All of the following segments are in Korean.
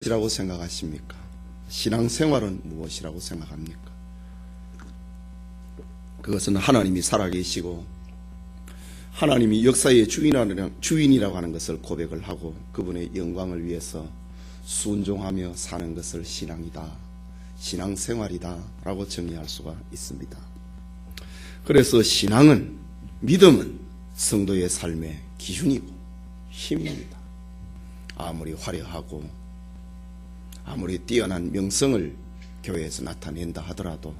무엇이라고 생각하십니까? 신앙생활은 무엇이라고 생각합니까? 그것은 하나님이 살아계시고 하나님이 역사의 주인이라고 하는 것을 고백을 하고 그분의 영광을 위해서 순종하며 사는 것을 신앙이다, 신앙생활이다 라고 정의할 수가 있습니다. 그래서 신앙은, 믿음은 성도의 삶의 기준이고 힘입니다. 아무리 화려하고 아무리 뛰어난 명성을 교회에서 나타낸다 하더라도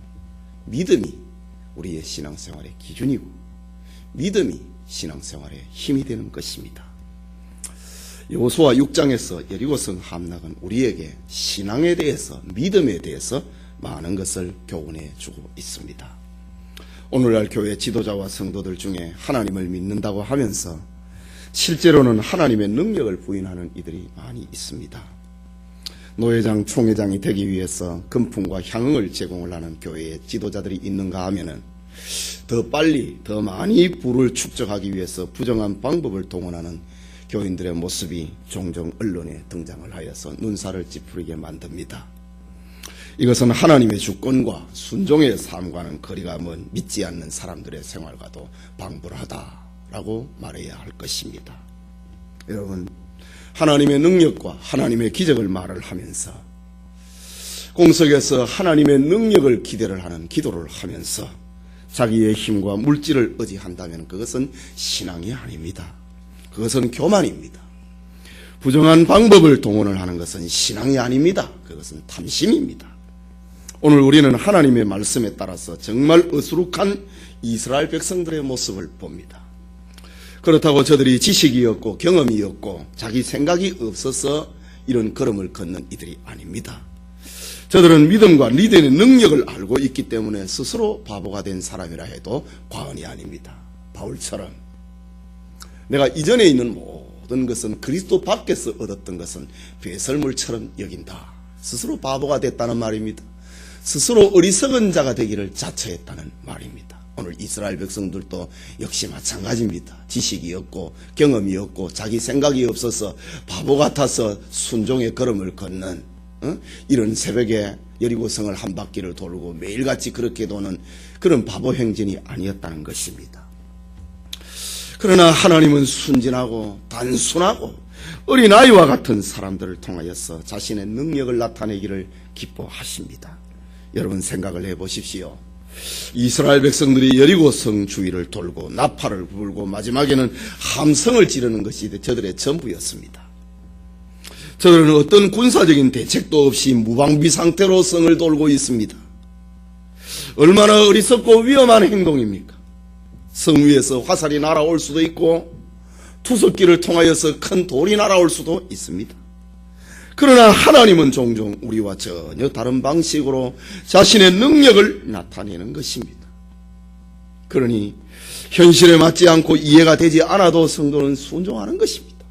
믿음이 우리의 신앙생활의 기준이고 믿음이 신앙생활의 힘이 되는 것입니다. 여호수아 6장에서 여리고성 함락은 우리에게 신앙에 대해서, 믿음에 대해서 많은 것을 교훈해 주고 있습니다. 오늘날 교회 지도자와 성도들 중에 하나님을 믿는다고 하면서 실제로는 하나님의 능력을 부인하는 이들이 많이 있습니다. 노회장, 총회장이 되기 위해서 금품과 향응을 제공을 하는 교회의 지도자들이 있는가 하면은 더 빨리, 더 많이 부를 축적하기 위해서 부정한 방법을 동원하는 교인들의 모습이 종종 언론에 등장을 하여서 눈살을 찌푸리게 만듭니다. 이것은 하나님의 주권과 순종의 삶과는 거리가 먼 믿지 않는 사람들의 생활과도 방불하다라고 말해야 할 것입니다. 여러분, 하나님의 능력과 하나님의 기적을 말을 하면서 공석에서 하나님의 능력을 기대를 하는 기도를 하면서 자기의 힘과 물질을 의지한다면 그것은 신앙이 아닙니다. 그것은 교만입니다. 부정한 방법을 동원을 하는 것은 신앙이 아닙니다. 그것은 탐심입니다. 오늘 우리는 하나님의 말씀에 따라서 정말 어수룩한 이스라엘 백성들의 모습을 봅니다. 그렇다고 저들이 지식이 없고 경험이 없고 자기 생각이 없어서 이런 걸음을 걷는 이들이 아닙니다. 저들은 믿음과 리더의 능력을 알고 있기 때문에 스스로 바보가 된 사람이라 해도 과언이 아닙니다. 바울처럼 내가 이전에 있는 모든 것은 그리스도 밖에서 얻었던 것은 배설물처럼 여긴다. 스스로 바보가 됐다는 말입니다. 스스로 어리석은 자가 되기를 자처했다는 말입니다. 오늘 이스라엘 백성들도 역시 마찬가지입니다. 지식이 없고 경험이 없고 자기 생각이 없어서 바보 같아서 순종의 걸음을 걷는 이런 새벽에 여리고성을 한 바퀴를 돌고 매일같이 그렇게 도는 그런 바보 행진이 아니었다는 것입니다. 그러나 하나님은 순진하고 단순하고 어린아이와 같은 사람들을 통하여서 자신의 능력을 나타내기를 기뻐하십니다. 여러분 생각을 해보십시오. 이스라엘 백성들이 여리고성 주위를 돌고 나팔을 불고 마지막에는 함성을 지르는 것이 저들의 전부였습니다. 저들은 어떤 군사적인 대책도 없이 무방비 상태로 성을 돌고 있습니다. 얼마나 어리석고 위험한 행동입니까? 성 위에서 화살이 날아올 수도 있고 투석기를 통하여서 큰 돌이 날아올 수도 있습니다. 그러나 하나님은 종종 우리와 전혀 다른 방식으로 자신의 능력을 나타내는 것입니다. 그러니 현실에 맞지 않고 이해가 되지 않아도 성도는 순종하는 것입니다.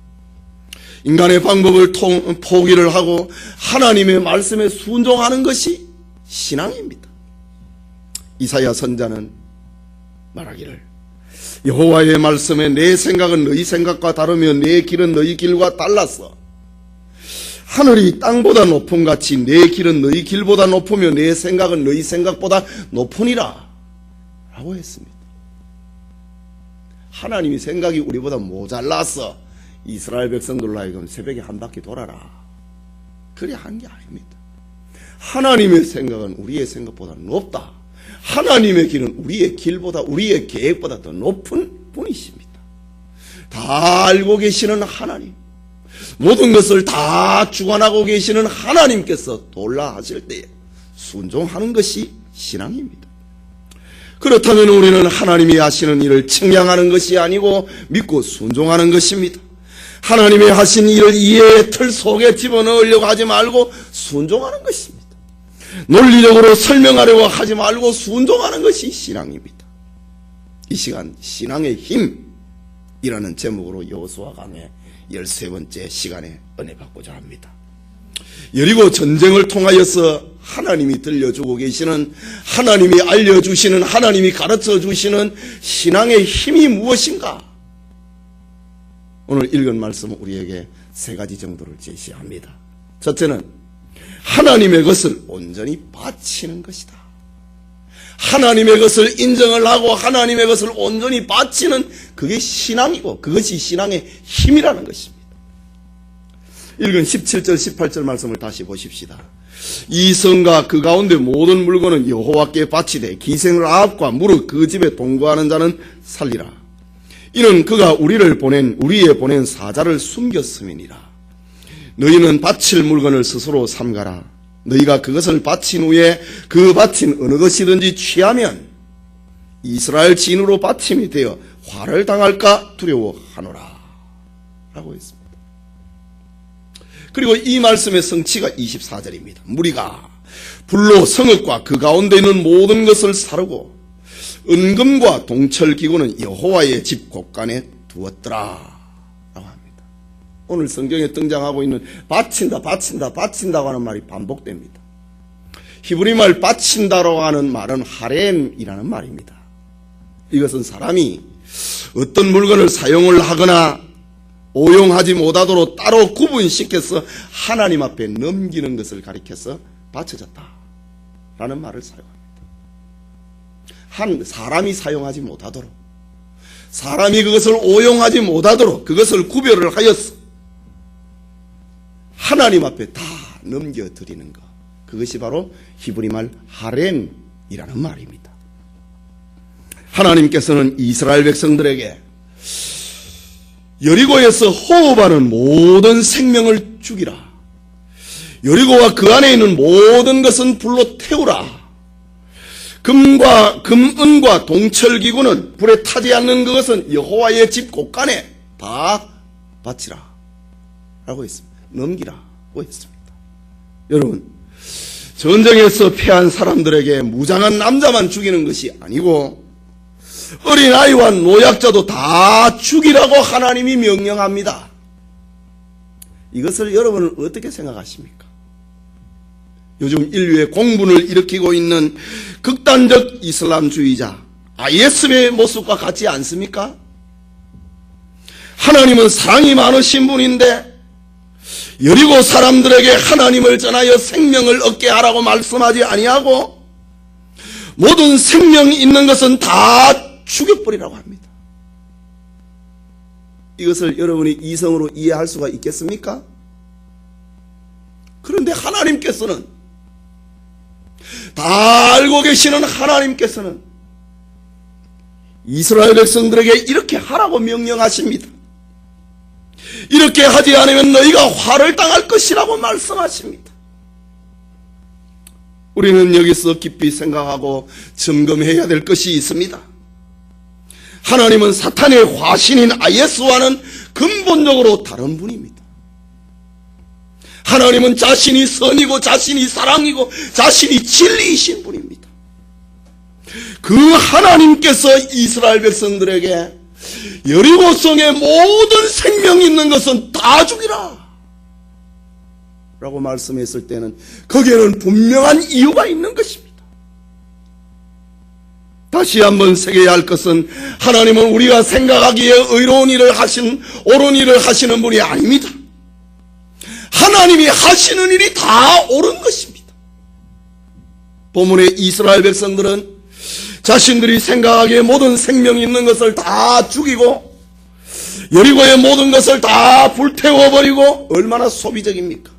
인간의 방법을 포기를 하고 하나님의 말씀에 순종하는 것이 신앙입니다. 이사야 선자는 말하기를 여호와의 말씀에 내 생각은 너희 생각과 다르며 내 길은 너희 길과 달라서 하늘이 땅보다 높음 같이 내 길은 너희 길보다 높으며 내 생각은 너희 생각보다 높으니라 라고 했습니다. 하나님이 생각이 우리보다 모자라서 이스라엘 백성들로 하여금 새벽에 한 바퀴 돌아라 그래 한 게 아닙니다. 하나님의 생각은 우리의 생각보다 높다. 하나님의 길은 우리의 길보다, 우리의 계획보다 더 높은 분이십니다. 다 알고 계시는 하나님, 모든 것을 다 주관하고 계시는 하나님께서 돌라 하실 때에 순종하는 것이 신앙입니다. 그렇다면 우리는 하나님이 하시는 일을 측량하는 것이 아니고 믿고 순종하는 것입니다. 하나님이 하신 일을 이해의 틀 속에 집어넣으려고 하지 말고 순종하는 것입니다. 논리적으로 설명하려고 하지 말고 순종하는 것이 신앙입니다. 이 시간 신앙의 힘이라는 제목으로 여호수아 강의 13번째 시간에 은혜 받고자 합니다. 여리고 전쟁을 통하여서 하나님이 들려주고 계시는, 하나님이 알려주시는, 하나님이 가르쳐주시는 신앙의 힘이 무엇인가? 오늘 읽은 말씀은 우리에게 세 가지 정도를 제시합니다. 첫째는 하나님의 것을 온전히 바치는 것이다. 하나님의 것을 인정을 하고 하나님의 것을 온전히 바치는 그게 신앙이고 그것이 신앙의 힘이라는 것입니다. 읽은 17절 18절 말씀을 다시 보십시다. 이 성과 그 가운데 모든 물건은 여호와께 바치되 기생을 아합과 무릇 그 집에 동거하는 자는 살리라. 이는 그가 우리에 보낸 사자를 숨겼음이니라. 너희는 바칠 물건을 스스로 삼가라. 너희가 그것을 바친 후에 그 바친 어느 것이든지 취하면 이스라엘 진으로 바침이 되어 화를 당할까 두려워하노라 라고 했습니다. 그리고 이 말씀의 성취가 24절입니다. 무리가 불로 성읍과 그 가운데 있는 모든 것을 사르고 은금과 동철기구는 여호와의 집 곳간에 두었더라 라고 합니다. 오늘 성경에 등장하고 있는 바친다고 하는 말이 반복됩니다. 히브리말 바친다라고 하는 말은 하렘이라는 말입니다. 이것은 사람이 어떤 물건을 사용을 하거나 오용하지 못하도록 따로 구분시켜서 하나님 앞에 넘기는 것을 가리켜서 바쳐졌다라는 말을 사용합니다. 사람이 사용하지 못하도록, 사람이 그것을 오용하지 못하도록 그것을 구별을 하여서 하나님 앞에 다 넘겨드리는 것, 그것이 바로 히브리말 하렘이라는 말입니다. 하나님께서는 이스라엘 백성들에게 여리고에서 호흡하는 모든 생명을 죽이라. 여리고와 그 안에 있는 모든 것은 불로 태우라. 금은과 동철기구는 불에 타지 않는 그것은 여호와의 집 곳간에 다 바치라 라고 했습니다. 넘기라고 했습니다. 여러분, 전쟁에서 패한 사람들에게 무장한 남자만 죽이는 것이 아니고 어린아이와 노약자도 다 죽이라고 하나님이 명령합니다. 이것을 여러분은 어떻게 생각하십니까? 요즘 인류의 공분을 일으키고 있는 극단적 이슬람주의자 IS의 모습과 같지 않습니까? 하나님은 사랑이 많으신 분인데 여리고 사람들에게 하나님을 전하여 생명을 얻게 하라고 말씀하지 아니하고 모든 생명이 있는 것은 다 죽여버리라고 합니다. 이것을 여러분이 이성으로 이해할 수가 있겠습니까? 그런데 하나님께서는, 다 알고 계시는 하나님께서는 이스라엘 백성들에게 이렇게 하라고 명령하십니다. 이렇게 하지 않으면 너희가 화를 당할 것이라고 말씀하십니다. 우리는 여기서 깊이 생각하고 점검해야 될 것이 있습니다. 하나님은 사탄의 화신인 IS와는 근본적으로 다른 분입니다. 하나님은 자신이 선이고 자신이 사랑이고 자신이 진리이신 분입니다. 그 하나님께서 이스라엘 백성들에게 여리고성의 모든 생명 있는 것은 다 죽이라 라고 말씀했을 때는 거기에는 분명한 이유가 있는 것입니다. 다시 한번 새겨야 할 것은 하나님은 우리가 생각하기에 의로운 일을 옳은 일을 하시는 분이 아닙니다. 하나님이 하시는 일이 다 옳은 것입니다. 본문의 이스라엘 백성들은 자신들이 생각하기에 모든 생명이 있는 것을 다 죽이고 여리고의 모든 것을 다 불태워버리고, 얼마나 소비적입니까?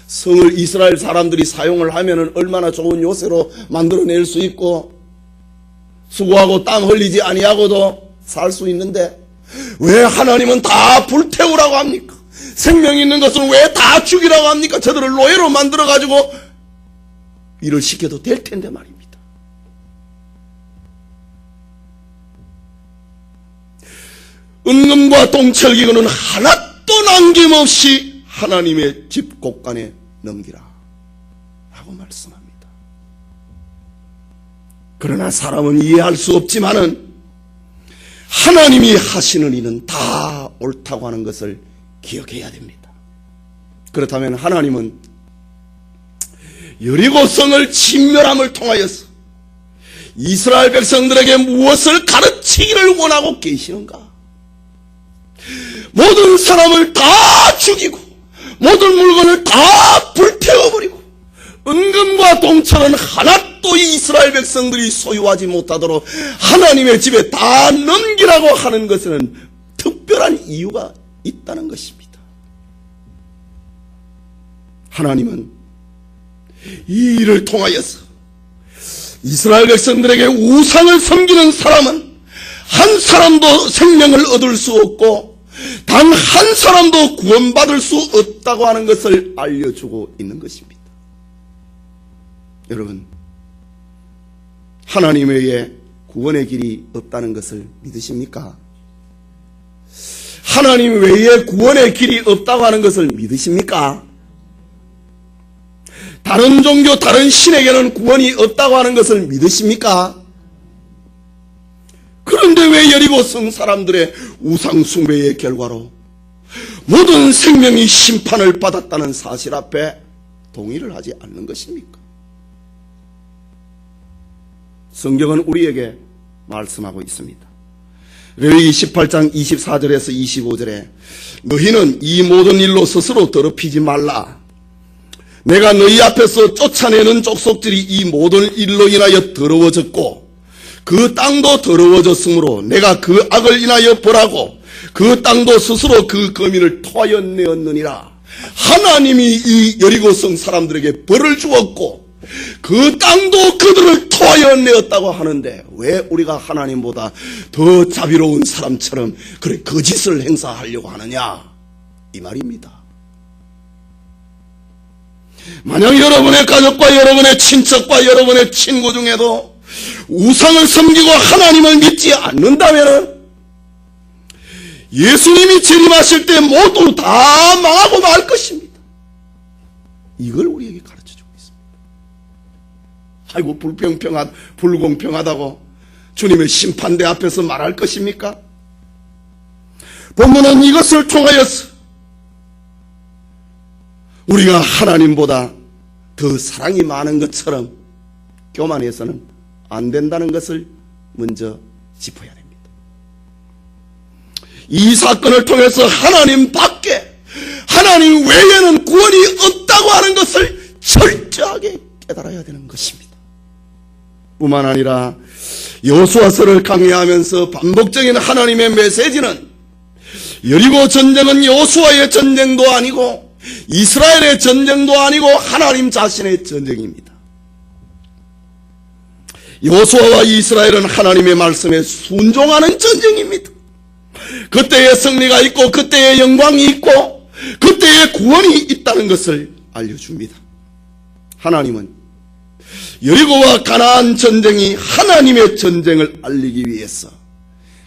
성을 이스라엘 사람들이 사용을 하면 얼마나 좋은 요새로 만들어낼 수 있고 수고하고 땀 흘리지 아니하고도 살 수 있는데 왜 하나님은 다 불태우라고 합니까? 생명이 있는 것은 왜 다 죽이라고 합니까? 저들을 노예로 만들어가지고 일을 시켜도 될 텐데 말입니다. 은금과 동철기구는 하나도 남김없이 하나님의 집 곳간에 넘기라 라고 말씀합니다. 그러나 사람은 이해할 수 없지만은 하나님이 하시는 일은 다 옳다고 하는 것을 기억해야 됩니다. 그렇다면 하나님은 여리고성을 진멸함을 통하여서 이스라엘 백성들에게 무엇을 가르치기를 원하고 계시는가? 모든 사람을 다 죽이고 모든 물건을 다 불태워버리고 은금과 동천은 하나도 이스라엘 백성들이 소유하지 못하도록 하나님의 집에 다 넘기라고 하는 것에는 특별한 이유가 있다는 것입니다. 하나님은 이 일을 통하여서 이스라엘 백성들에게 우상을 섬기는 사람은 한 사람도 생명을 얻을 수 없고 단 한 사람도 구원받을 수 없다고 하는 것을 알려주고 있는 것입니다. 여러분, 하나님 외에 구원의 길이 없다는 것을 믿으십니까? 하나님 외에 구원의 길이 없다고 하는 것을 믿으십니까? 다른 종교, 다른 신에게는 구원이 없다고 하는 것을 믿으십니까? 그런데 왜 여리고 성 사람들의 우상 숭배의 결과로 모든 생명이 심판을 받았다는 사실 앞에 동의를 하지 않는 것입니까? 성경은 우리에게 말씀하고 있습니다. 레위기 18장 24절에서 25절에 너희는 이 모든 일로 스스로 더럽히지 말라. 내가 너희 앞에서 쫓아내는 족속들이 이 모든 일로 인하여 더러워졌고 그 땅도 더러워졌으므로 내가 그 악을 인하여 벌하고 그 땅도 스스로 그 거민을 토하여 내었느니라. 하나님이 이 여리고성 사람들에게 벌을 주었고 그 땅도 그들을 토하여 내었다고 하는데 왜 우리가 하나님보다 더 자비로운 사람처럼 그래 거짓을 행사하려고 하느냐, 이 말입니다. 만약 여러분의 가족과 여러분의 친척과 여러분의 친구 중에도 우상을 섬기고 하나님을 믿지 않는다면 예수님이 재림하실 때 모두 다 망하고 말 것입니다. 이걸 우리에게 가르쳐주고 있습니다. 아이고 불공평하다고 주님의 심판대 앞에서 말할 것입니까? 본문은 이것을 통하여서 우리가 하나님보다 더 사랑이 많은 것처럼 교만해서는 안 된다는 것을 먼저 짚어야 됩니다. 이 사건을 통해서 하나님 밖에, 하나님 외에는 구원이 없다고 하는 것을 철저하게 깨달아야 되는 것입니다. 뿐만 아니라 여호수아서를 강의하면서 반복적인 하나님의 메시지는 여리고 전쟁은 여호수아의 전쟁도 아니고 이스라엘의 전쟁도 아니고 하나님 자신의 전쟁입니다. 여호수아와 이스라엘은 하나님의 말씀에 순종하는 전쟁입니다. 그때의 승리가 있고 그때의 영광이 있고 그때의 구원이 있다는 것을 알려줍니다. 하나님은 여리고와 가나안 전쟁이 하나님의 전쟁을 알리기 위해서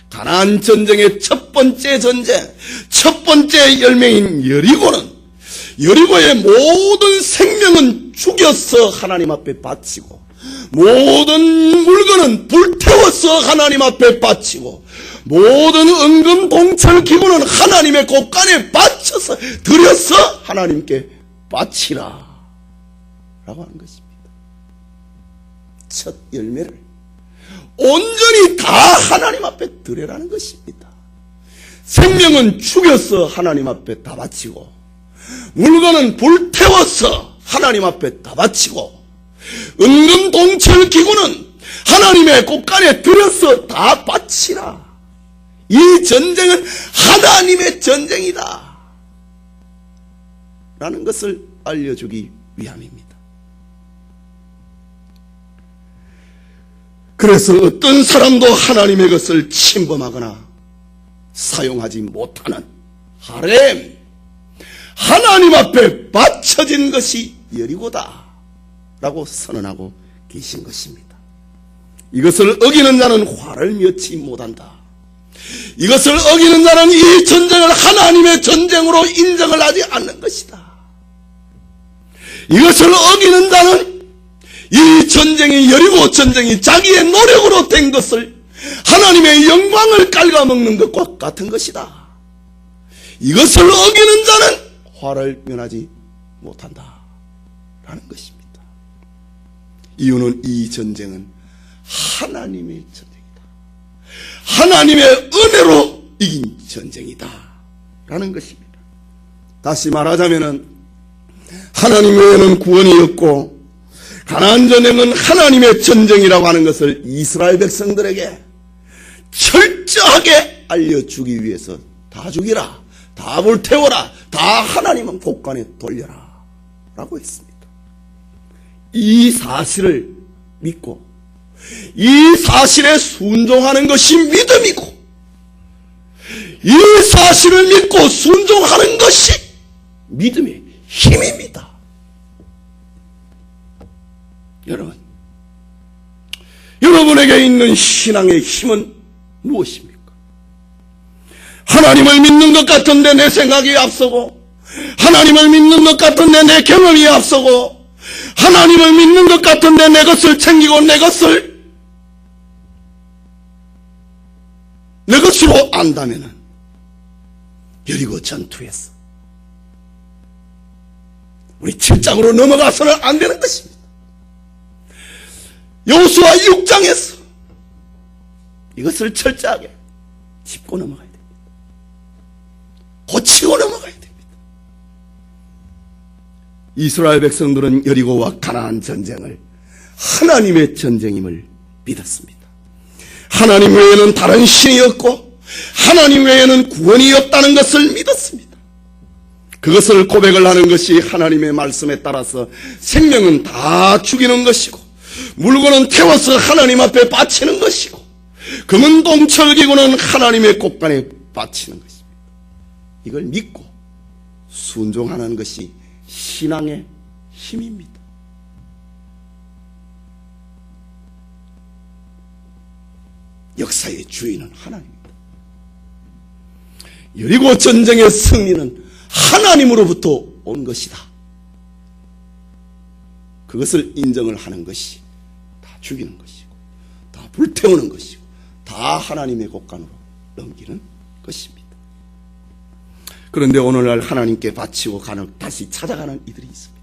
가나안 전쟁의 첫 번째 전쟁, 첫 번째 열매인 여리고의 모든 생명은 죽여서 하나님 앞에 바치고 모든 물건은 불태워서 하나님 앞에 바치고 모든 은금 동철 기구는 하나님의 곳간에 바쳐서 드려서 하나님께 바치라 라고 하는 것입니다. 첫 열매를 온전히 다 하나님 앞에 드려라는 것입니다. 생명은 죽여서 하나님 앞에 다 바치고 물건은 불태워서 하나님 앞에 다 바치고 은금 동철 기구는 하나님의 곳간에 들여서 다 바치라. 이 전쟁은 하나님의 전쟁이다 라는 것을 알려주기 위함입니다. 그래서 어떤 사람도 하나님의 것을 침범하거나 사용하지 못하는 하렘, 하나님 앞에 바쳐진 것이 여리고다 라고 선언하고 계신 것입니다. 이것을 어기는 자는 화를 면치 못한다. 이것을 어기는 자는 이 전쟁을 하나님의 전쟁으로 인정을 하지 않는 것이다. 이것을 어기는 자는 이 전쟁이 여리고 전쟁이 자기의 노력으로 된 것을 하나님의 영광을 갉아먹는 것과 같은 것이다. 이것을 어기는 자는 화를 면하지 못한다 라는 것입니다. 이유는 이 전쟁은 하나님의 전쟁이다. 하나님의 은혜로 이긴 전쟁이다 라는 것입니다. 다시 말하자면은 하나님 외에는 구원이 없고 가나안 전쟁은 하나님의 전쟁이라고 하는 것을 이스라엘 백성들에게 철저하게 알려주기 위해서 다 죽이라, 다 불태워라, 다 하나님은 곳간에 돌려라 라고 했습니다. 이 사실을 믿고 이 사실에 순종하는 것이 믿음이고 이 사실을 믿고 순종하는 것이 믿음의 힘입니다. 여러분, 여러분에게 있는 신앙의 힘은 무엇입니까? 하나님을 믿는 것 같은데 내 생각이 앞서고, 하나님을 믿는 것 같은데 내 경험이 앞서고, 하나님을 믿는 것 같은데 내 것을 챙기고 내 것으로 안다면은 여리고 전투에서 우리 7장으로 넘어가서는 안 되는 것입니다. 여호수아 6장에서 이것을 철저하게 짚고 넘어가야 됩니다. 고치고 넘어가야 됩니다. 이스라엘 백성들은 여리고와 가나안 전쟁을 하나님의 전쟁임을 믿었습니다. 하나님 외에는 다른 신이 없고 하나님 외에는 구원이 없다는 것을 믿었습니다. 그것을 고백을 하는 것이 하나님의 말씀에 따라서 생명은 다 죽이는 것이고 물건은 태워서 하나님 앞에 바치는 것이고 금은 동철기구는 하나님의 곳간에 바치는 것입니다. 이걸 믿고 순종하는 것이 신앙의 힘입니다. 역사의 주인은 하나님입니다. 여리고 전쟁의 승리는 하나님으로부터 온 것이다. 그것을 인정을 하는 것이 다 죽이는 것이고 다 불태우는 것이고 다 하나님의 곳간으로 넘기는 것입니다. 그런데 오늘날 하나님께 바치고 가는 다시 찾아가는 이들이 있습니다.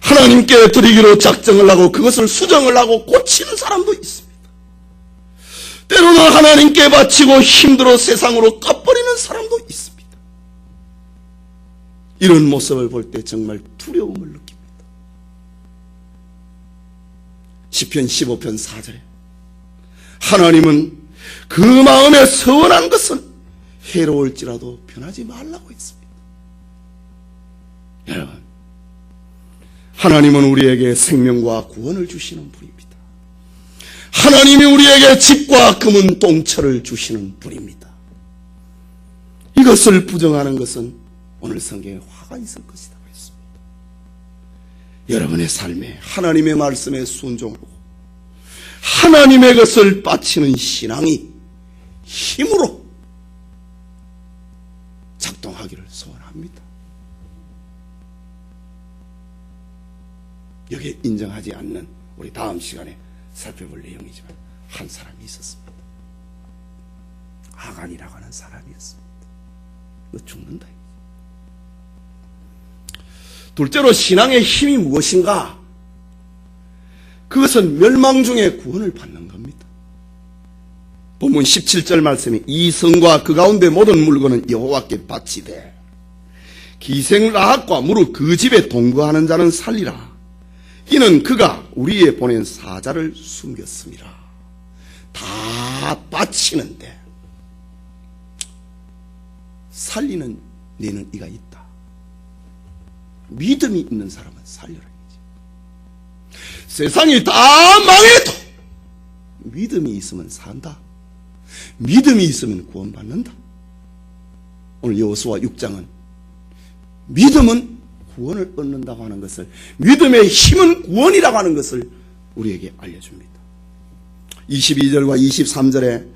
하나님께 드리기로 작정을 하고 그것을 수정을 하고 고치는 사람도 있습니다. 때로는 하나님께 바치고 힘들어 세상으로 까버리는 사람도 있습니다. 이런 모습을 볼 때 정말 두려움을 느낍니다. 시편 15편 4절에 하나님은 그 마음에 서운한 것은 해로울지라도 변하지 말라고 했습니다. 여러분, 하나님은 우리에게 생명과 구원을 주시는 분입니다. 하나님이 우리에게 집과 금은 동철을 주시는 분입니다. 이것을 부정하는 것은 오늘 성경에 화가 있을 것이라고 했습니다. 여러분의 삶에 하나님의 말씀에 순종하고 하나님의 것을 바치는 신앙이 힘으로 작동하기를 소원합니다. 여기에 인정하지 않는 우리 다음 시간에 살펴볼 내용이지만 한 사람이 있었습니다. 하간이라고 하는 사람이었습니다. 너 죽는다. 둘째로 신앙의 힘이 무엇인가? 그것은 멸망 중에 구원을 받는 겁니다. 본문 17절 말씀에 이 성과 그 가운데 모든 물건은 여호와께 바치되 기생 라합과 무릇 그 집에 동거하는 자는 살리라. 이는 그가 우리에 보낸 사자를 숨겼습니다. 다 바치는데 살리는 네는 이가 있다. 믿음이 있는 사람은 살려라. 세상이 다 망해도 믿음이 있으면 산다. 믿음이 있으면 구원받는다. 오늘 여호수아 6장은 믿음은 구원을 얻는다고 하는 것을, 믿음의 힘은 구원이라고 하는 것을 우리에게 알려줍니다. 22절과 23절에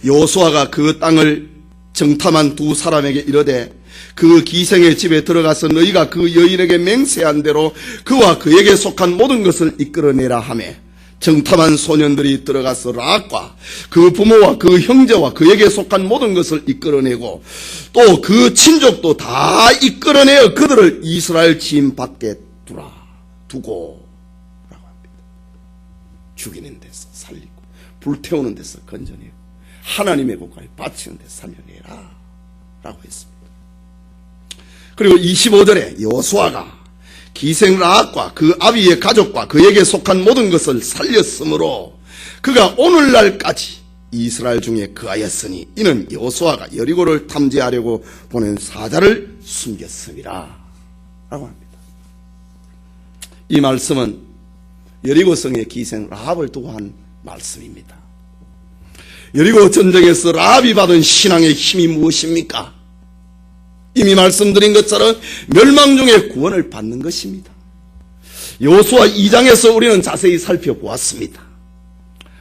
여호수아가 그 땅을 정탐한 두 사람에게 이르되 그 기생의 집에 들어가서 너희가 그 여인에게 맹세한 대로 그와 그에게 속한 모든 것을 이끌어내라 하매 정탐한 소년들이 들어가서 라합과 그 부모와 그 형제와 그에게 속한 모든 것을 이끌어내고 또 그 친족도 다 이끌어내어 그들을 이스라엘 진 밖에 두고 라고 합니다. 죽이는 데서 살리고 불태우는 데서 건져내고 하나님의 곳간에 바치는 데서 살려내라 라고 했습니다. 그리고 25절에 여호수아가 기생 라합과 그 아비의 가족과 그에게 속한 모든 것을 살렸으므로 그가 오늘날까지 이스라엘 중에 거하였으니 이는 여호수아가 여리고를 탐지하려고 보낸 사자를 숨겼음이라 라고 합니다. 이 말씀은 여리고성의 기생 라합을 두고 한 말씀입니다. 여리고 전쟁에서 라합이 받은 신앙의 힘이 무엇입니까? 이미 말씀드린 것처럼 멸망 중에 구원을 받는 것입니다. 여호수아 2장에서 우리는 자세히 살펴보았습니다.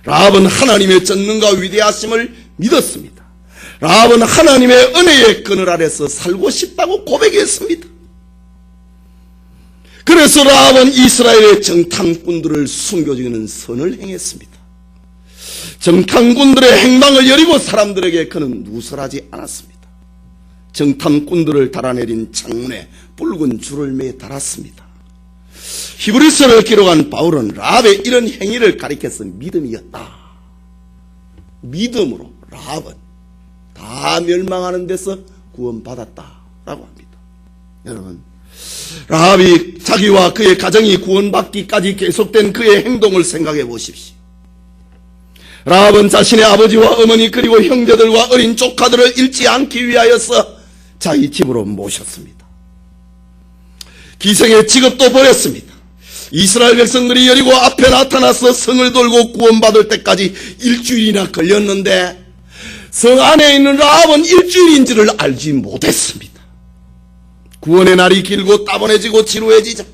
라합은 하나님의 전능과 위대하심을 믿었습니다. 라합은 하나님의 은혜의 그늘 아래서 살고 싶다고 고백했습니다. 그래서 라합은 이스라엘의 정탐꾼들을 숨겨주는 선을 행했습니다. 정탐꾼들의 행방을 여리고 사람들에게 그는 누설하지 않았습니다. 정탐꾼들을 달아내린 창문에 붉은 줄을 매 달았습니다. 히브리서를 기록한 바울은 라합의 이런 행위를 가리켜서 믿음이었다. 믿음으로 라합은 다 멸망하는 데서 구원받았다라고 합니다. 여러분, 라합이 자기와 그의 가정이 구원받기까지 계속된 그의 행동을 생각해 보십시오. 라합은 자신의 아버지와 어머니 그리고 형제들과 어린 조카들을 잃지 않기 위하여서 자기 집으로 모셨습니다. 기생의 직업도 버렸습니다. 이스라엘 백성들이 여리고 앞에 나타나서 성을 돌고 구원받을 때까지 일주일이나 걸렸는데 성 안에 있는 라합은 일주일인지를 알지 못했습니다. 구원의 날이 길고 따분해지고 지루해지자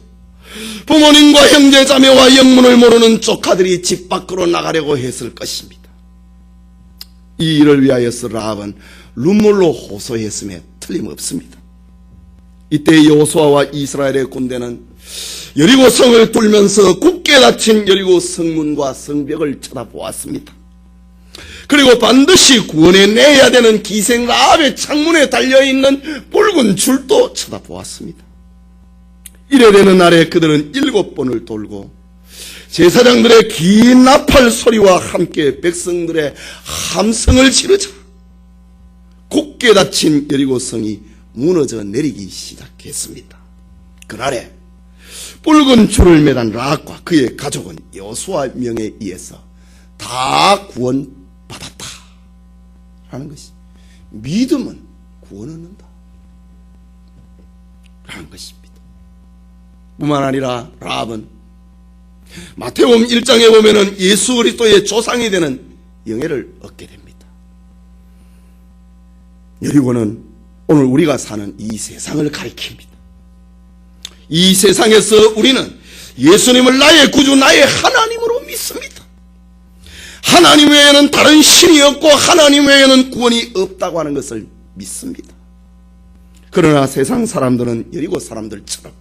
부모님과 형제 자매와 영문을 모르는 조카들이 집 밖으로 나가려고 했을 것입니다. 이 일을 위하여서 라합은 눈물로 호소했음에 틀림없습니다. 이때 여호수아와 이스라엘의 군대는 여리고 성을 뚫면서 굳게 닫힌 여리고 성문과 성벽을 쳐다보았습니다. 그리고 반드시 구원해내야 되는 기생 라합의 창문에 달려있는 붉은 줄도 쳐다보았습니다. 이래 되는 날에 그들은 7번을 돌고 제사장들의 긴 나팔 소리와 함께 백성들의 함성을 지르자 굳게 닫힌 여리고성이 무너져 내리기 시작했습니다. 그날에 붉은 줄을 매단 라합과 그의 가족은 여호수아 명에 의해서 다 구원받았다 라는 것이, 믿음은 구원 얻는다 라는 것입니다. 뿐만 아니라 라합은 마태복음 1장에 보면은 예수 그리스도의 조상이 되는 영예를 얻게 됩니다. 여리고는 오늘 우리가 사는 이 세상을 가리킵니다. 이 세상에서 우리는 예수님을 나의 구주, 나의 하나님으로 믿습니다. 하나님 외에는 다른 신이 없고 하나님 외에는 구원이 없다고 하는 것을 믿습니다. 그러나 세상 사람들은 여리고 사람들처럼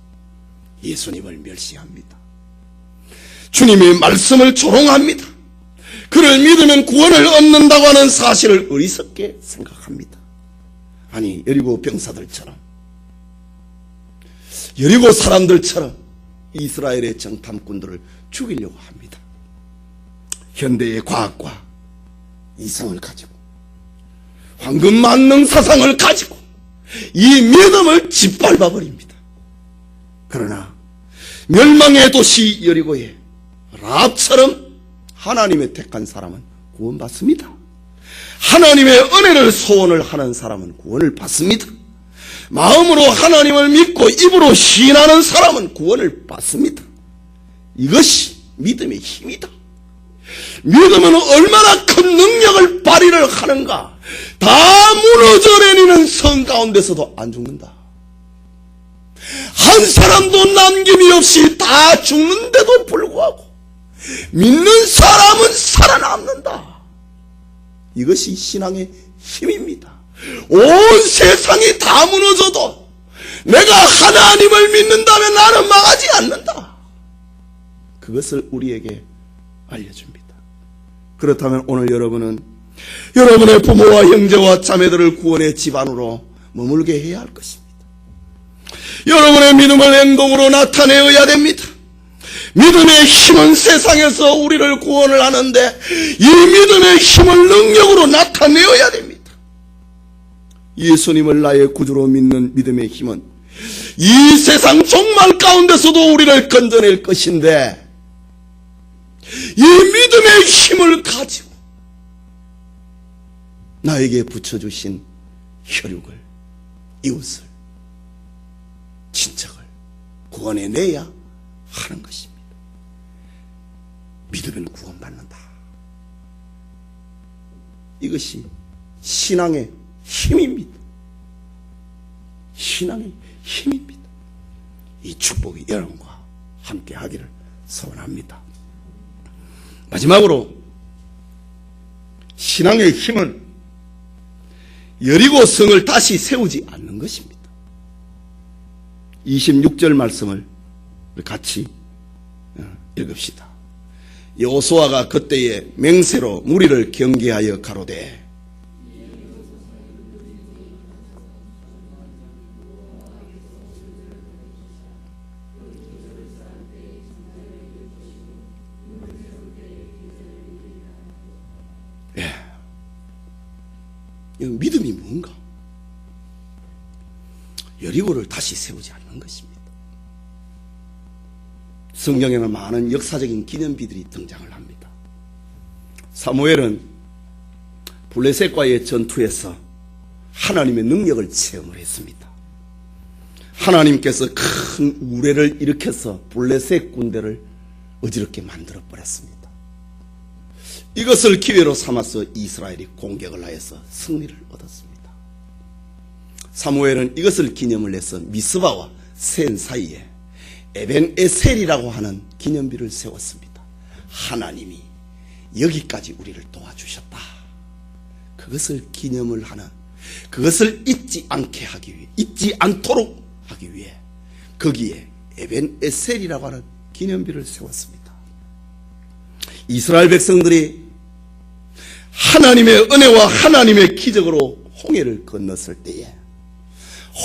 예수님을 멸시합니다. 주님의 말씀을 조롱합니다. 그를 믿으면 구원을 얻는다고 하는 사실을 어리석게 생각합니다. 아니, 여리고 병사들처럼, 여리고 사람들처럼 이스라엘의 정탐꾼들을 죽이려고 합니다. 현대의 과학과 이성을 가지고 황금 만능 사상을 가지고 이 믿음을 짓밟아 버립니다. 그러나 멸망의 도시 여리고에 라합처럼 하나님의 택한 사람은 구원받습니다. 하나님의 은혜를 소원을 하는 사람은 구원을 받습니다. 마음으로 하나님을 믿고 입으로 시인하는 사람은 구원을 받습니다. 이것이 믿음의 힘이다. 믿음은 얼마나 큰 능력을 발휘를 하는가. 다 무너져 내리는 성 가운데서도 안 죽는다. 한 사람도 남김이 없이 다 죽는데도 불구하고 믿는 사람은 살아남는다. 이것이 신앙의 힘입니다. 온 세상이 다 무너져도 내가 하나님을 믿는다면 나는 망하지 않는다. 그것을 우리에게 알려줍니다. 그렇다면 오늘 여러분은 여러분의 부모와 형제와 자매들을 구원의 집안으로 머물게 해야 할 것입니다. 여러분의 믿음을 행동으로 나타내어야 됩니다. 믿음의 힘은 세상에서 우리를 구원을 하는데 이 믿음의 힘을 능력으로 나타내어야 됩니다. 예수님을 나의 구주로 믿는 믿음의 힘은 이 세상 종말 가운데서도 우리를 건져낼 것인데 이 믿음의 힘을 가지고 나에게 붙여주신 혈육을, 이웃을, 친척을 구원해내야 하는 것입니다. 믿으면 구원받는다. 이것이 신앙의 힘입니다. 신앙의 힘입니다. 이 축복이 여러분과 함께 하기를 소원합니다. 마지막으로 신앙의 힘은 여리고 성을 다시 세우지 않는 것입니다. 26절 말씀을 같이 읽읍시다. 여호수아가 그때에 맹세로 무리를 경계하여 가로되 믿음이 뭔가? 여리고를 다시 세우지 않는 것입니다. 성경에는 많은 역사적인 기념비들이 등장을 합니다. 사무엘은 블레셋과의 전투에서 하나님의 능력을 체험을 했습니다. 하나님께서 큰 우레를 일으켜서 블레셋 군대를 어지럽게 만들어 버렸습니다. 이것을 기회로 삼아서 이스라엘이 공격을 하여서 승리를 얻었습니다. 사무엘은 이것을 기념을 해서 미스바와 센 사이에 에벤에셀이라고 하는 기념비를 세웠습니다. 하나님이 여기까지 우리를 도와주셨다. 그것을 기념을 하는, 그것을 잊지 않게 하기 위해, 잊지 않도록 하기 위해 거기에 에벤에셀이라고 하는 기념비를 세웠습니다. 이스라엘 백성들이 하나님의 은혜와 하나님의 기적으로 홍해를 건넜을 때에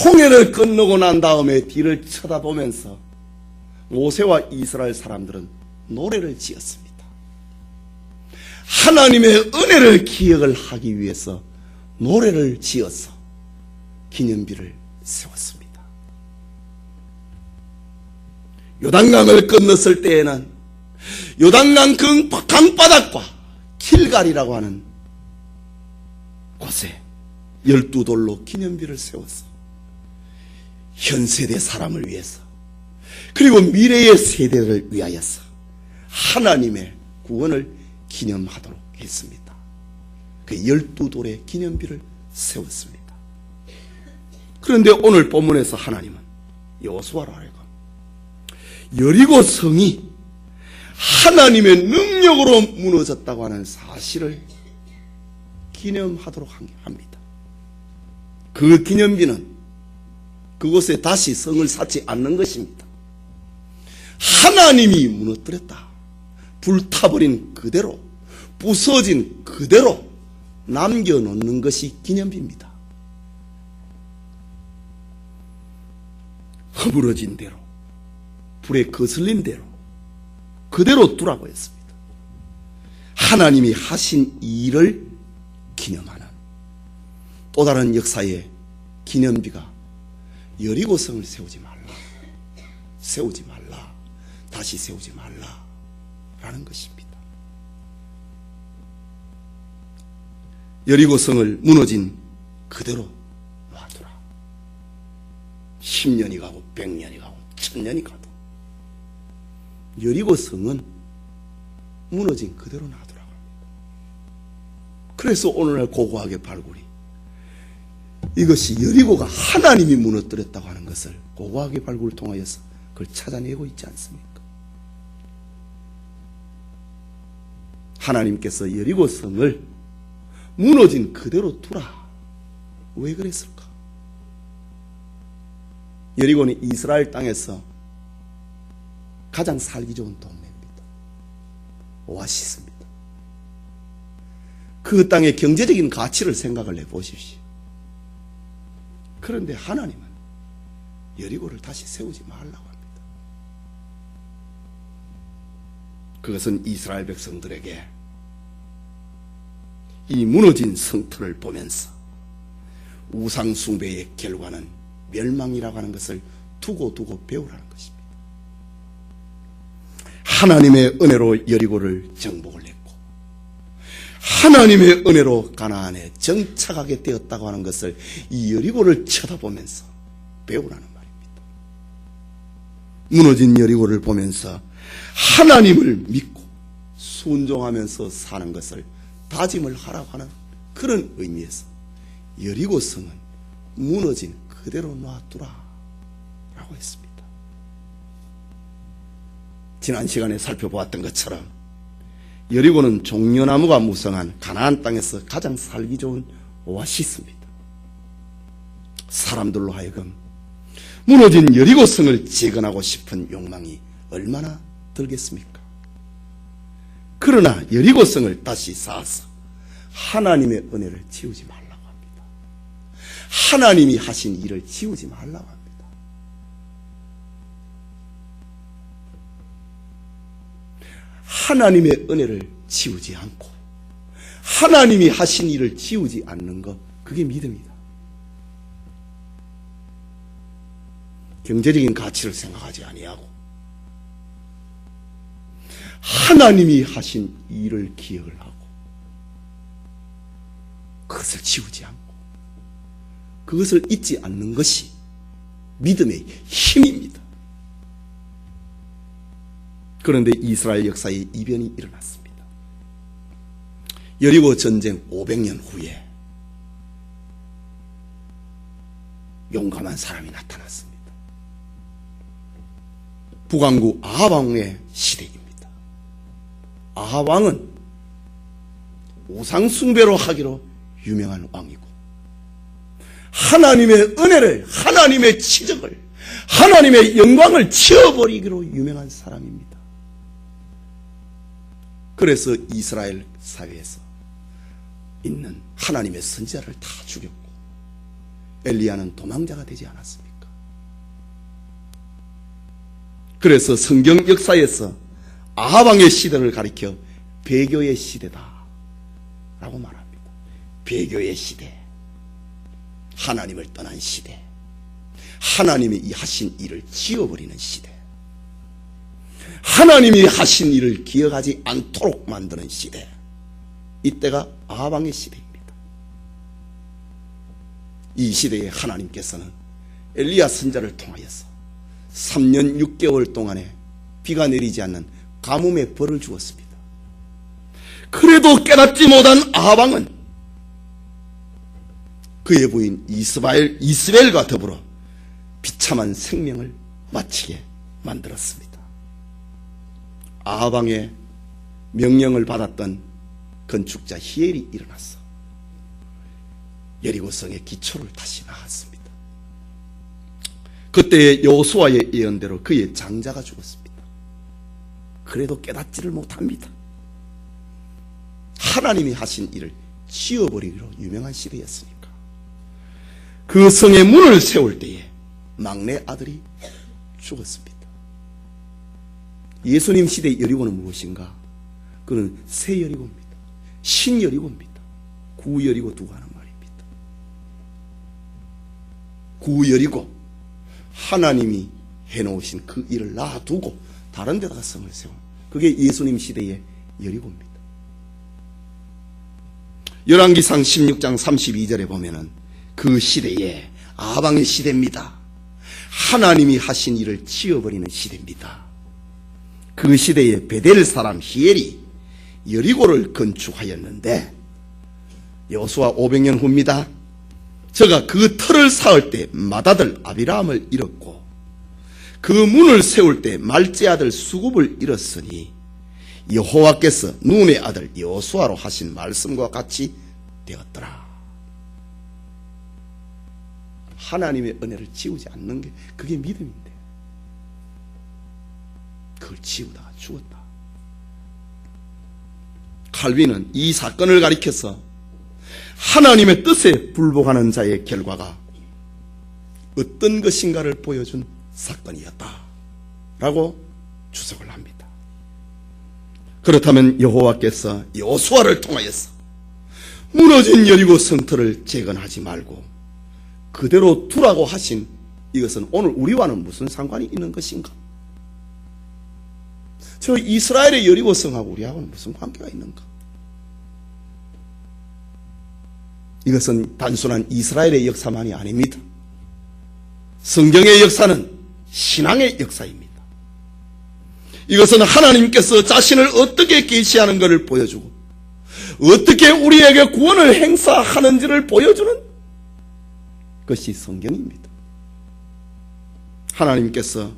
홍해를 건너고 난 다음에 뒤를 쳐다보면서 모세와 이스라엘 사람들은 노래를 지었습니다. 하나님의 은혜를 기억을 하기 위해서 노래를 지어서 기념비를 세웠습니다. 요단강을 건넜을 때에는 요단강 강바닥과 길갈이라고 하는 곳에 12돌로 기념비를 세웠어. 현 세대 사람을 위해서, 그리고 미래의 세대를 위하여서 하나님의 구원을 기념하도록 했습니다. 그 12돌의 기념비를 세웠습니다. 그런데 오늘 본문에서 하나님은 여호수아로 하여금 여리고 성이 하나님의 능력으로 무너졌다고 하는 사실을 기념하도록 합니다. 그 기념비는 그곳에 다시 성을 쌓지 않는 것입니다. 하나님이 무너뜨렸다. 불타버린 그대로, 부서진 그대로 남겨놓는 것이 기념비입니다. 허물어진 대로, 불에 거슬린 대로 그대로 두라고 했습니다. 하나님이 하신 일을 기념하는 또 다른 역사의 기념비가 여리고성을 세우지 말라, 세우지 말라, 다시 세우지 말라 라는 것입니다. 여리고성을 무너진 그대로 놔두라. 10년이 가고 100년이 가고 1000년이 가도 여리고성은 무너진 그대로 놔두라고 합니다. 그래서 오늘날 고고학의 발굴이 이것이 여리고가 하나님이 무너뜨렸다고 하는 것을 고고학의 발굴을 통하여서 그걸 찾아내고 있지 않습니까? 하나님께서 여리고성을 무너진 그대로 두라. 왜 그랬을까? 여리고는 이스라엘 땅에서 가장 살기 좋은 동네입니다. 오아시스입니다. 그 땅의 경제적인 가치를 생각을 해보십시오. 그런데 하나님은 여리고를 다시 세우지 말라고 합니다. 그것은 이스라엘 백성들에게 이 무너진 성터를 보면서 우상 숭배의 결과는 멸망이라고 하는 것을 두고 배우라는 것입니다. 하나님의 은혜로 여리고를 정복을 했고 하나님의 은혜로 가나안에 정착하게 되었다고 하는 것을 이 여리고를 쳐다보면서 배우라는 말입니다. 무너진 여리고를 보면서 하나님을 믿고 순종하면서 사는 것을 다짐을 하라고 하는 그런 의미에서 여리고 성은 무너진 그대로 놔두라 라고 했습니다. 지난 시간에 살펴보았던 것처럼 여리고는 종려나무가 무성한 가나안 땅에서 가장 살기 좋은 오아시스입니다. 사람들로 하여금 무너진 여리고 성을 재건하고 싶은 욕망이 얼마나 들겠습니까? 그러나 여리고 성을 다시 쌓아서 하나님의 은혜를 지우지 말라고 합니다. 하나님이 하신 일을 지우지 말라고 합니다. 하나님의 은혜를 지우지 않고 하나님이 하신 일을 지우지 않는 것, 그게 믿음이다. 경제적인 가치를 생각하지 아니하고 하나님이 하신 일을 기억을 하고 그것을 지우지 않고 그것을 잊지 않는 것이 믿음의 힘입니다. 그런데 이스라엘 역사에 이변이 일어났습니다. 여리고 전쟁 500년 후에 용감한 사람이 나타났습니다. 북왕국 아합 왕의 시대입니다. 아합 왕은 우상 숭배로 하기로 유명한 왕이고 하나님의 은혜를, 하나님의 치적을, 하나님의 영광을 치워버리기로 유명한 사람입니다. 그래서 이스라엘 사회에서 있는 하나님의 선지자를 다 죽였고 엘리야는 도망자가 되지 않았습니까? 그래서 성경 역사에서 아합 왕의 시대를 가리켜 배교의 시대다 라고 말합니다. 배교의 시대, 하나님을 떠난 시대, 하나님이 이 하신 일을 지워버리는 시대, 하나님이 하신 일을 기억하지 않도록 만드는 시대, 이때가 아합 왕의 시대입니다. 이 시대에 하나님께서는 엘리야 선지자를 통하여서 3년 6개월 동안에 비가 내리지 않는 가뭄의 벌을 주었습니다. 그래도 깨닫지 못한 아합 왕은 그의 부인 이스벨과 더불어 비참한 생명을 마치게 만들었습니다. 아합 왕의 명령을 받았던 건축자 히엘이 일어나서 여리고성의 기초를 다시 나갔습니다. 그때의 여호수아의 예언대로 그의 장자가 죽었습니다. 그래도 깨닫지를 못합니다. 하나님이 하신 일을 지워버리기로 유명한 시대였으니까. 그 성의 문을 세울 때에 막내 아들이 죽었습니다. 예수님 시대의 여리고는 무엇인가? 그는 새 여리고입니다. 신 여리고입니다. 구 여리고 두고 하는 말입니다. 구 여리고, 하나님이 해놓으신 그 일을 놔두고 다른 데다가 성을 세운, 그게 예수님 시대의 여리고입니다. 열왕기상 16장 32절에 보면은 그 시대에 아합 왕의 시대입니다. 하나님이 하신 일을 지워버리는 시대입니다. 그 시대에 베델 사람 히엘이 여리고를 건축하였는데 여호수아 500년 후입니다. 저가 그 터를 쌓을 때 맏아들 아비람을 잃었고 그 문을 세울 때 말제 아들 수굽을 잃었으니 여호와께서 눈의 아들 여호수아로 하신 말씀과 같이 되었더라. 하나님의 은혜를 지우지 않는 게 그게 믿음인데 그걸 지우다가 죽었다. 칼빈은 이 사건을 가리켜서 하나님의 뜻에 불복하는 자의 결과가 어떤 것인가를 보여준 사건이었다 라고 주석을 합니다. 그렇다면 여호와께서 여호수아를 통하여서 무너진 여리고 성터를 재건하지 말고 그대로 두라고 하신 이것은 오늘 우리와는 무슨 상관이 있는 것인가? 저 이스라엘의 여리고 성하고 우리하고는 무슨 관계가 있는가? 이것은 단순한 이스라엘의 역사만이 아닙니다. 성경의 역사는 신앙의 역사입니다. 이것은 하나님께서 자신을 어떻게 계시하는 것을 보여주고 어떻게 우리에게 구원을 행사하는지를 보여주는 것이 성경입니다. 하나님께서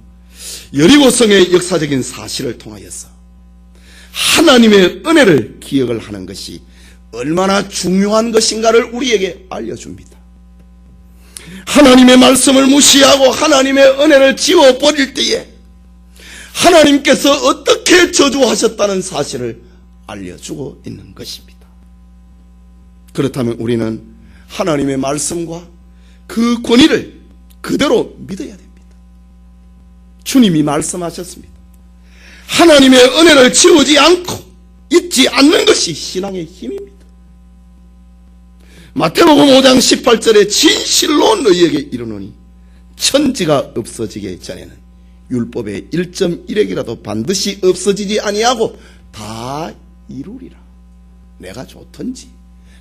여리고성의 역사적인 사실을 통하여서 하나님의 은혜를 기억을 하는 것이 얼마나 중요한 것인가를 우리에게 알려줍니다. 하나님의 말씀을 무시하고 하나님의 은혜를 지워버릴 때에 하나님께서 어떻게 저주하셨다는 사실을 알려주고 있는 것입니다. 그렇다면 우리는 하나님의 말씀과 그 권위를 그대로 믿어야 됩니다. 주님이 말씀하셨습니다. 하나님의 은혜를 지우지 않고 잊지 않는 것이 신앙의 힘입니다. 마태복음 5장 18절에 진실로 너희에게 이르노니 천지가 없어지기 전에는 율법의 1.1핵이라도 반드시 없어지지 아니하고 다 이루리라. 내가 좋든지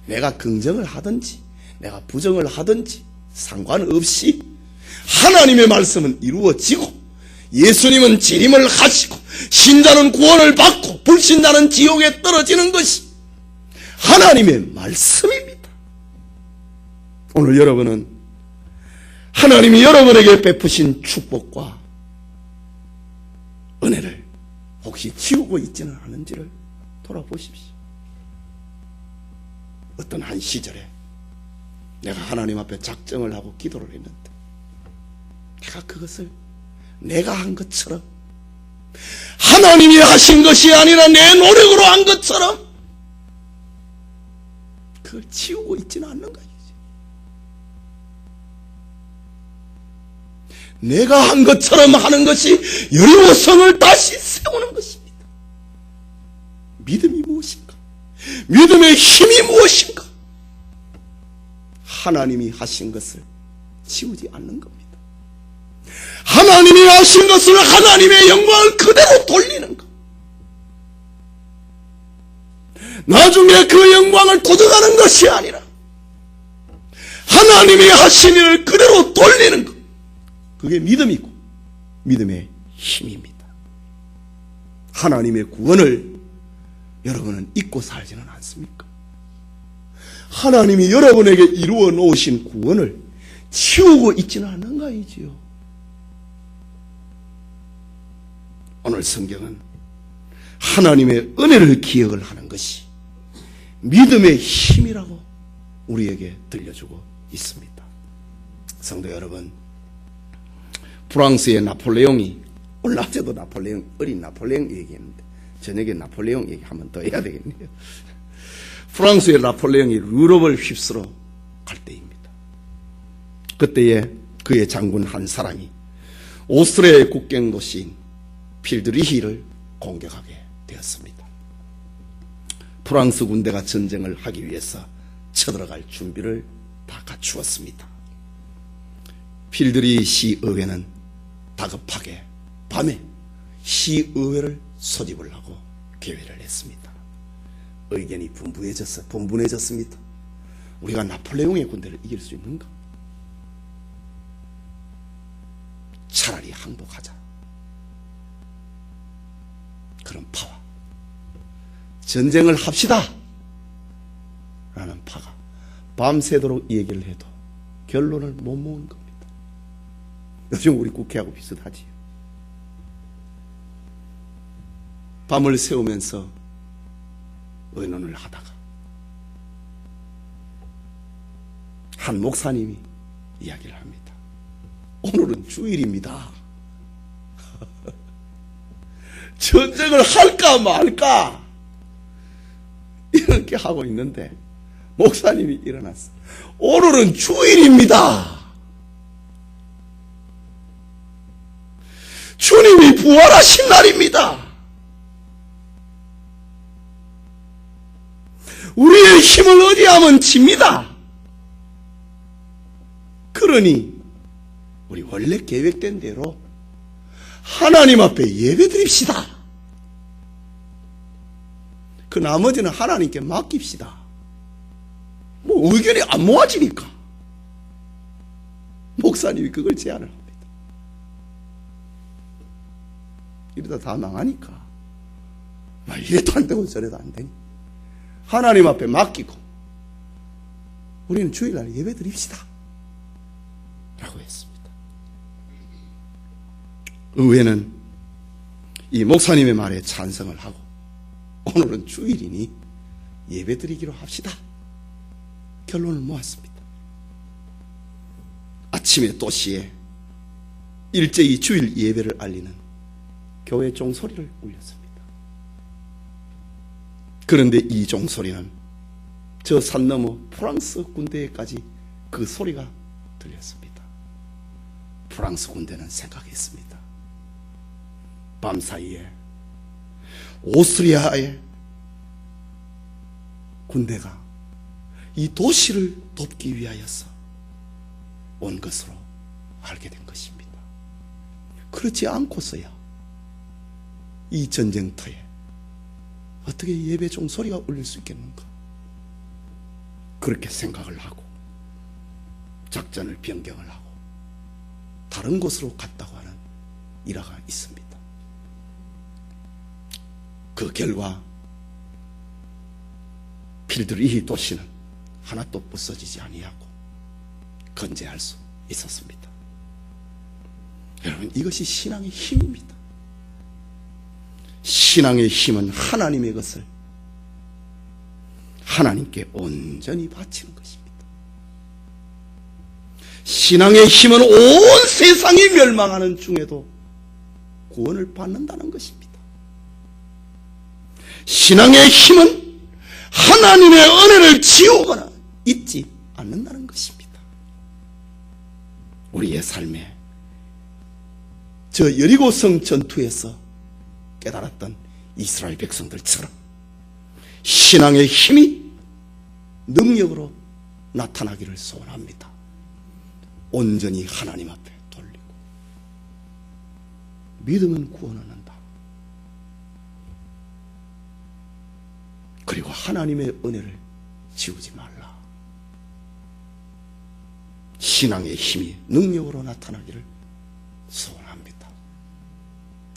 내가 긍정을 하든지 내가 부정을 하든지 상관없이 하나님의 말씀은 이루어지고 예수님은 재림을 하시고 신자는 구원을 받고 불신자는 지옥에 떨어지는 것이 하나님의 말씀입니다. 오늘 여러분은 하나님이 여러분에게 베푸신 축복과 은혜를 혹시 지우고 있지는 않은지를 돌아보십시오. 어떤 한 시절에 내가 하나님 앞에 작정을 하고 기도를 했는데 내가 그것을 내가 한 것처럼 하나님이 하신 것이 아니라 내 노력으로 한 것처럼 그걸 지우고 있지는 않는가. 내가 한 것처럼 하는 것이 여리고성을 다시 세우는 것입니다. 믿음이 무엇인가? 믿음의 힘이 무엇인가? 하나님이 하신 것을 지우지 않는 겁니다. 하나님이 하신 것을 하나님의 영광을 그대로 돌리는 것. 나중에 그 영광을 도둑하는 것이 아니라 하나님이 하신 일을 그대로 돌리는 것. 그게 믿음이고 믿음의 힘입니다. 하나님의 구원을 여러분은 잊고 살지는 않습니까? 하나님이 여러분에게 이루어 놓으신 구원을 치우고 있지는 않는가이지요. 오늘 성경은 하나님의 은혜를 기억을 하는 것이 믿음의 힘이라고 우리에게 들려주고 있습니다. 성도 여러분, 프랑스의 나폴레옹이 오늘 낮에도 어린 나폴레옹 얘기했는데 저녁에 나폴레옹 얘기 한 번 더 해야 되겠네요. 프랑스의 나폴레옹이 유럽을 휩쓸어 갈 때입니다. 그때에 그의 장군 한 사람이 오스트리아의 국경 도시인 필드리히를 공격하게 되었습니다. 프랑스 군대가 전쟁을 하기 위해서 쳐들어갈 준비를 다 갖추었습니다. 필드리히 시의회는 다급하게 밤에 시의회를 소집을 하고 개회를 했습니다. 의견이 분분해졌습니다. 우리가 나폴레옹의 군대를 이길 수 있는가? 차라리 항복하자. 그런 파와 전쟁을 합시다 라는 파가 밤새도록 얘기를 해도 결론을 못 모은 겁니다. 요즘 우리 국회하고 비슷하지요. 밤을 새우면서 의논을 하다가 한 목사님이 이야기를 합니다. 오늘은 주일입니다. 전쟁을 할까 말까 이렇게 하고 있는데 목사님이 일어났어. 오늘은 주일입니다. 주님이 부활하신 날입니다. 우리의 힘을 의지하면 집니다. 그러니 우리 원래 계획된 대로 하나님 앞에 예배 드립시다. 그 나머지는 하나님께 맡깁시다. 뭐 의견이 안 모아지니까 목사님이 그걸 제안을 합니다. 이러다 다 망하니까 이래도 안 되고 저래도 안 되니 하나님 앞에 맡기고 우리는 주일날 예배 드립시다 라고 했습니다. 의회는 이 목사님의 말에 찬성을 하고 오늘은 주일이니 예배 드리기로 합시다. 결론을 모았습니다. 아침에 도시에 일제히 주일 예배를 알리는 교회 종소리를 울렸습니다. 그런데 이 종소리는 저 산 너머 프랑스 군대에까지 그 소리가 들렸습니다. 프랑스 군대는 생각했습니다. 밤사이에 오스트리아의 군대가 이 도시를 돕기 위하여서 온 것으로 알게 된 것입니다. 그렇지 않고서야 이 전쟁터에 어떻게 예배 종소리가 울릴 수 있겠는가? 그렇게 생각을 하고 작전을 변경을 하고 다른 곳으로 갔다고 하는 일화가 있습니다. 그 결과 필드리히 도시는 하나도 부서지지 아니하고 건재할 수 있었습니다. 여러분, 이것이 신앙의 힘입니다. 신앙의 힘은 하나님의 것을 하나님께 온전히 바치는 것입니다. 신앙의 힘은 온 세상이 멸망하는 중에도 구원을 받는다는 것입니다. 신앙의 힘은 하나님의 은혜를 지우거나 잊지 않는다는 것입니다. 우리의 삶에 저 여리고성 전투에서 깨달았던 이스라엘 백성들처럼 신앙의 힘이 능력으로 나타나기를 소원합니다. 온전히 하나님 앞에 돌리고 믿음은 구원 얻는다. 그리고 하나님의 은혜를 지우지 말라. 신앙의 힘이 능력으로 나타나기를 소원합니다.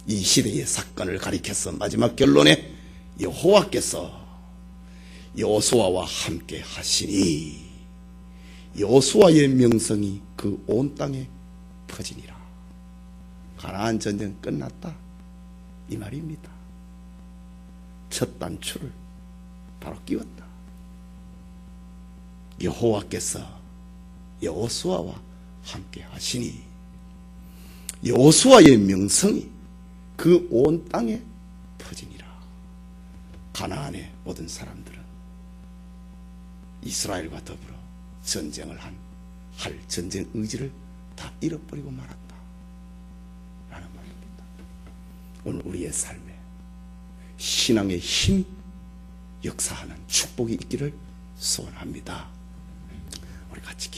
이 시대의 사건을 가리켜서 마지막 결론에 여호와께서 여호수아와 함께 하시니 여호수아의 명성이 그 온 땅에 퍼지니라. 가나안 전쟁 끝났다 이 말입니다. 첫 단추를 바로 끼웠다. 여호와께서 여호수아와 함께 하시니 여호수아의 명성이 그 온 땅에 퍼지니라. 가나안의 모든 사람들은 이스라엘과 더불어 전쟁을 할 전쟁 의지를 다 잃어버리고 말았다 라는 말입니다. 오늘 우리의 삶에 신앙의 힘 역사하는 축복이 있기를 소원합니다. 우리 같이